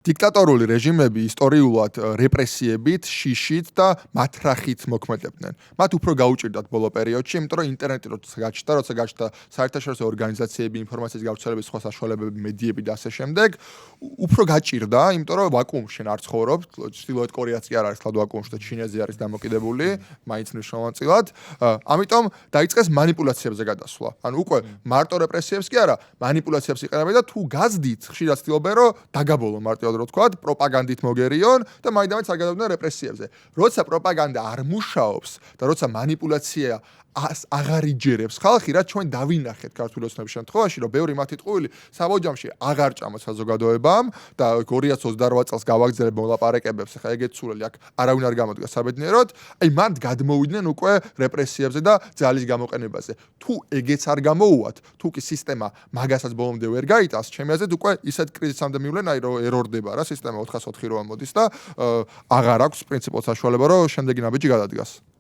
დიქტატორული რეჟიმები ისტორიულად რეპრესიებით, შიშით და მათრახით მოქმედებდნენ. მათ უფრო გაუჭირდათ ბოლო პერიოდში, იმიტომ რომ ინტერნეტი როცა გაჩნდა საერთაშორისო ორგანიზაციები, ინფორმაციის გავრცელების სხვა საშუალებები, მედიები და ასე შემდეგ, უფრო გაჭირდა, იმიტომ რომ ვაკუუმში არ ცხოვრობთ, ჩრდილოეთ კორეაც კი არ არის ხლად ვაკუუმში და ჩინეთი არის დამოკიდებული, მაინც მნიშვნელოვანწილად. ამიტომ დაიწყეს манипуляციებზე გადასვლა. ანუ უკვე მარტო რეპრესიებს კი არა, манипуляციებს იყენებენ და თუ გაზდით, ხშირად ცდილობენ რომ დაგაბოლონ მარტო რო თქვათ, პროპაგანდით მოგერიონ და მაინდამაინც არ გადავიდნენ რეპრესიებზე. როცა პროპაგანდა არ მუშაობს და როცა манипуляცია აღარ იჯერებს ხალხი, რაც ჩვენ დავინახეთ ქართული ოცნების შემთხვევაში, რომ ბევრი მათი ტყუილი საბოჯამში აღარ ჭამთ საზოგადოებამ და 2028 წელს გავაგზავნებ მოლაპარაკებებს, ხა ეგეც სულელი აქ არავინ არ გამოდგა საბედნიეროდ, აი მანდ გადმოვიდნენ უკვე რეპრესიებზე და ძალის გამოყენებაზე. თუ ეგეც არ გამოუვათ, თუ კი სისტემა მაგასაც ბოლომდე ვერ გაიტანს, ჩემი აზრით უკვე ისეთ კრიზისამდე მივლენ, აი რომ ერორდება რა სისტემა 404 რო ამოდის და აღარ აქვს პრინციპალ საშუალება რომ შემდეგი ნაბიჯი გადადგას.